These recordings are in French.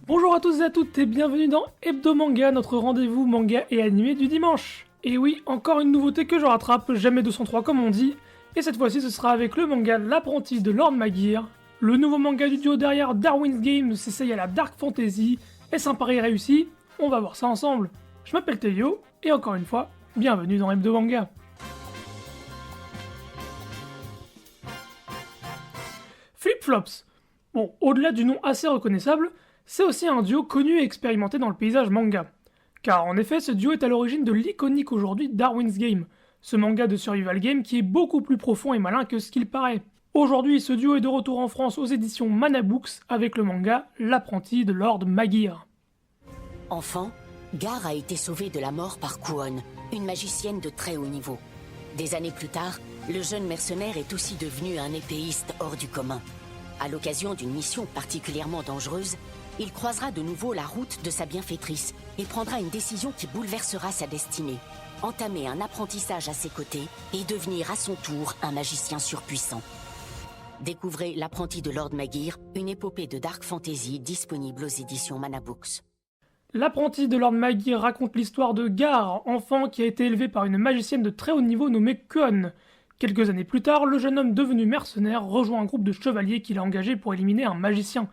Bonjour à tous et à toutes et bienvenue dans Hebdo Manga, notre rendez-vous manga et animé du dimanche. Et oui, encore une nouveauté que je rattrape, jamais 203 comme on dit, et cette fois-ci ce sera avec le manga L'apprenti de Lord Maguire. Le nouveau manga du duo derrière Darwin's Game s'essaye à la dark fantasy, est-ce un pari réussi? On va voir ça ensemble. Je m'appelle Telio, et encore une fois, bienvenue dans Hebdo Manga. Flip-Flops. Bon, au-delà du nom assez reconnaissable, c'est aussi un duo connu et expérimenté dans le paysage manga. Car en effet, ce duo est à l'origine de l'iconique aujourd'hui Darwin's Game, ce manga de survival game qui est beaucoup plus profond et malin que ce qu'il paraît. Aujourd'hui, ce duo est de retour en France aux éditions Mana Books avec le manga L'apprenti de Lord Maguire. Enfant, Gar a été sauvé de la mort par Kuon, une magicienne de très haut niveau. Des années plus tard, le jeune mercenaire est aussi devenu un épéiste hors du commun. À l'occasion d'une mission particulièrement dangereuse, il croisera de nouveau la route de sa bienfaitrice et prendra une décision qui bouleversera sa destinée. Entamer un apprentissage à ses côtés et devenir à son tour un magicien surpuissant. Découvrez L'apprenti de Lord Maguire, une épopée de dark fantasy disponible aux éditions Mana Books. L'apprenti de Lord Maguire raconte l'histoire de Gar, enfant qui a été élevé par une magicienne de très haut niveau nommée Kuon. Quelques années plus tard, le jeune homme devenu mercenaire rejoint un groupe de chevaliers qu'il a engagé pour éliminer un magicien.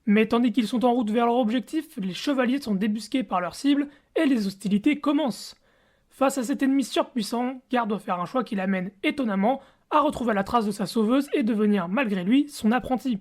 Mais tandis qu'ils sont en route vers leur objectif, les chevaliers sont débusqués par leur cible et les hostilités commencent. Face à cet ennemi surpuissant, Gar doit faire un choix qui l'amène étonnamment à retrouver la trace de sa sauveuse et devenir, malgré lui, son apprenti.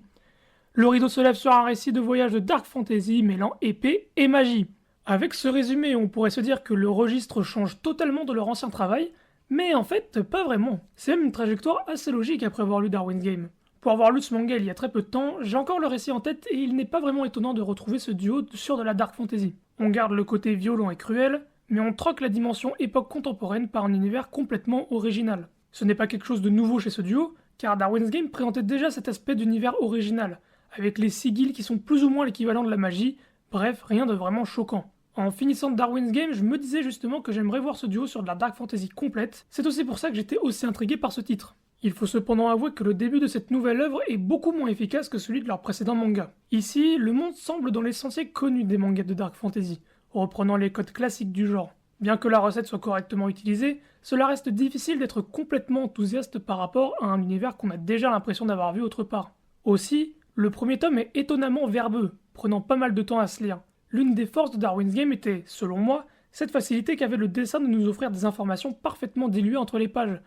Le rideau se lève sur un récit de voyage de dark fantasy mêlant épée et magie. Avec ce résumé, on pourrait se dire que le registre change totalement de leur ancien travail, mais en fait, pas vraiment. C'est même une trajectoire assez logique après avoir lu Darwin's Game. Pour avoir lu ce manga il y a très peu de temps, j'ai encore le récit en tête et il n'est pas vraiment étonnant de retrouver ce duo sur de la dark fantasy. On garde le côté violent et cruel, mais on troque la dimension époque contemporaine par un univers complètement original. Ce n'est pas quelque chose de nouveau chez ce duo, car Darwin's Game présentait déjà cet aspect d'univers original, avec les sigils qui sont plus ou moins l'équivalent de la magie, bref, rien de vraiment choquant. En finissant Darwin's Game, je me disais justement que j'aimerais voir ce duo sur de la dark fantasy complète, c'est aussi pour ça que j'étais aussi intrigué par ce titre. Il faut cependant avouer que le début de cette nouvelle œuvre est beaucoup moins efficace que celui de leur précédent manga. Ici, le monde semble dans les sentiers connus des mangas de dark fantasy, reprenant les codes classiques du genre. Bien que la recette soit correctement utilisée, cela reste difficile d'être complètement enthousiaste par rapport à un univers qu'on a déjà l'impression d'avoir vu autre part. Aussi, le premier tome est étonnamment verbeux, prenant pas mal de temps à se lire. L'une des forces de Darwin's Game était, selon moi, cette facilité qu'avait le dessin de nous offrir des informations parfaitement diluées entre les pages,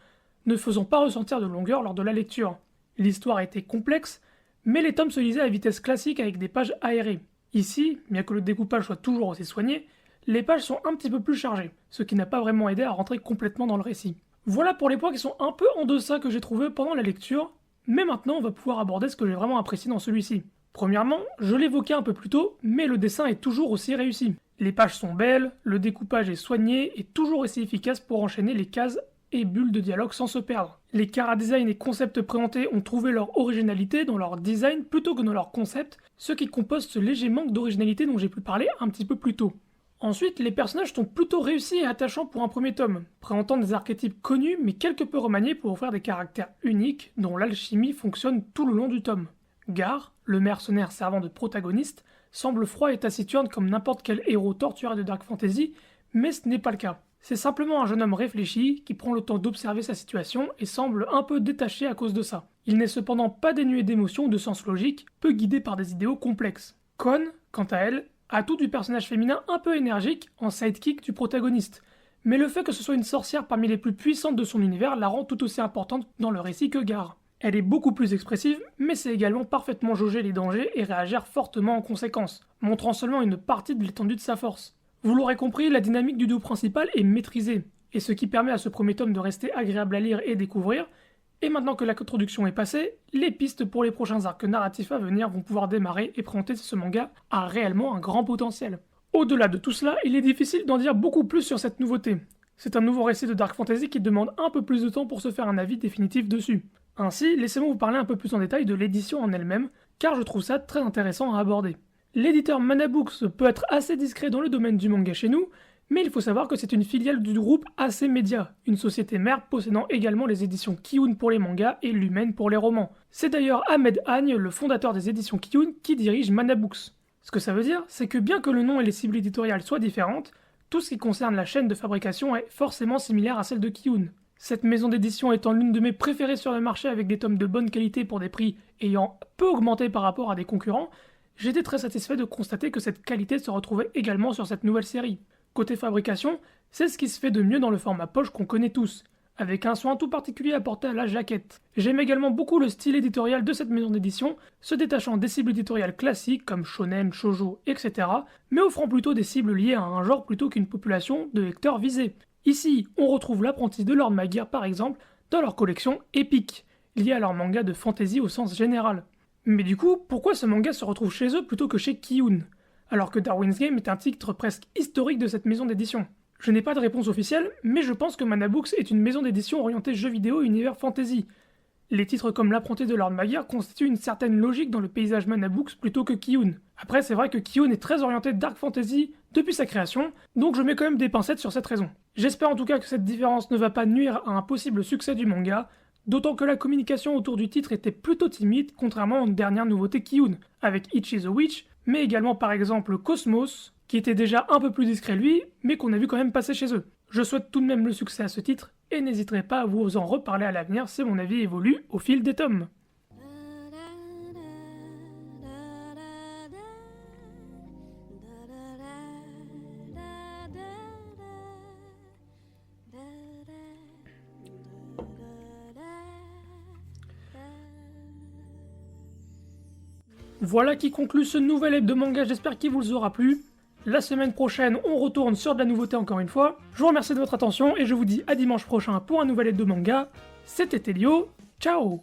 ne faisant pas ressentir de longueur lors de la lecture. L'histoire était complexe, mais les tomes se lisaient à vitesse classique avec des pages aérées. Ici, bien que le découpage soit toujours aussi soigné, les pages sont un petit peu plus chargées, ce qui n'a pas vraiment aidé à rentrer complètement dans le récit. Voilà pour les points qui sont un peu en deçà que j'ai trouvé pendant la lecture, mais maintenant on va pouvoir aborder ce que j'ai vraiment apprécié dans celui-ci. Premièrement, je l'évoquais un peu plus tôt, mais le dessin est toujours aussi réussi. Les pages sont belles, le découpage est soigné et toujours aussi efficace pour enchaîner les cases et bulles de dialogue sans se perdre. Les chara-design et concepts présentés ont trouvé leur originalité dans leur design plutôt que dans leur concept, ce qui compose ce léger manque d'originalité dont j'ai pu parler un petit peu plus tôt. Ensuite, les personnages sont plutôt réussis et attachants pour un premier tome, présentant des archétypes connus mais quelque peu remaniés pour offrir des caractères uniques dont l'alchimie fonctionne tout le long du tome. Gar, le mercenaire servant de protagoniste, semble froid et taciturne comme n'importe quel héros torturé de dark fantasy, mais ce n'est pas le cas. C'est simplement un jeune homme réfléchi qui prend le temps d'observer sa situation et semble un peu détaché à cause de ça. Il n'est cependant pas dénué d'émotions ou de sens logique, peu guidé par des idéaux complexes. Kon, quant à elle, a tout du personnage féminin un peu énergique en sidekick du protagoniste, mais le fait que ce soit une sorcière parmi les plus puissantes de son univers la rend tout aussi importante dans le récit que Gar. Elle est beaucoup plus expressive, mais sait également parfaitement jauger les dangers et réagir fortement en conséquence, montrant seulement une partie de l'étendue de sa force. Vous l'aurez compris, la dynamique du duo principal est maîtrisée, et ce qui permet à ce premier tome de rester agréable à lire et découvrir, et maintenant que l'introduction est passée, les pistes pour les prochains arcs narratifs à venir vont pouvoir démarrer et présenter ce manga a réellement un grand potentiel. Au-delà de tout cela, il est difficile d'en dire beaucoup plus sur cette nouveauté. C'est un nouveau récit de dark fantasy qui demande un peu plus de temps pour se faire un avis définitif dessus. Ainsi, laissez-moi vous parler un peu plus en détail de l'édition en elle-même, car je trouve ça très intéressant à aborder. L'éditeur Mana Books peut être assez discret dans le domaine du manga chez nous, mais il faut savoir que c'est une filiale du groupe AC Media, une société mère possédant également les éditions Kiyun pour les mangas et Lumen pour les romans. C'est d'ailleurs Ahmed Agne, le fondateur des éditions Kiyun, qui dirige Mana Books. Ce que ça veut dire, c'est que bien que le nom et les cibles éditoriales soient différentes, tout ce qui concerne la chaîne de fabrication est forcément similaire à celle de Kiun. Cette maison d'édition étant l'une de mes préférées sur le marché avec des tomes de bonne qualité pour des prix ayant peu augmenté par rapport à des concurrents, j'étais très satisfait de constater que cette qualité se retrouvait également sur cette nouvelle série. Côté fabrication, c'est ce qui se fait de mieux dans le format poche qu'on connaît tous, avec un soin tout particulier apporté à la jaquette. J'aime également beaucoup le style éditorial de cette maison d'édition, se détachant des cibles éditoriales classiques comme shonen, shoujo, etc., mais offrant plutôt des cibles liées à un genre plutôt qu'une population de lecteurs visés. Ici, on retrouve l'apprenti de Lord Maguire par exemple, dans leur collection Epic, liée à leur manga de fantasy au sens général. Mais du coup, pourquoi ce manga se retrouve chez eux plutôt que chez Kiun, alors que Darwin's Game est un titre presque historique de cette maison d'édition? Je n'ai pas de réponse officielle, mais je pense que Mana Books est une maison d'édition orientée jeux vidéo et univers fantasy. Les titres comme L'apprenti de Lord Maguire constituent une certaine logique dans le paysage Mana Books plutôt que Kiun. Après, c'est vrai que Kiun est très orienté dark fantasy depuis sa création, donc je mets quand même des pincettes sur cette raison. J'espère en tout cas que cette différence ne va pas nuire à un possible succès du manga, d'autant que la communication autour du titre était plutôt timide, contrairement aux dernières nouveautés Kiun, avec Ichi the Witch, mais également par exemple Cosmos, qui était déjà un peu plus discret lui, mais qu'on a vu quand même passer chez eux. Je souhaite tout de même le succès à ce titre, et n'hésiterai pas à vous en reparler à l'avenir si mon avis évolue au fil des tomes. Voilà qui conclut ce nouvel hebdo manga, j'espère qu'il vous aura plu. La semaine prochaine, on retourne sur de la nouveauté encore une fois. Je vous remercie de votre attention et je vous dis à dimanche prochain pour un nouvel hebdo manga. C'était Elio, ciao!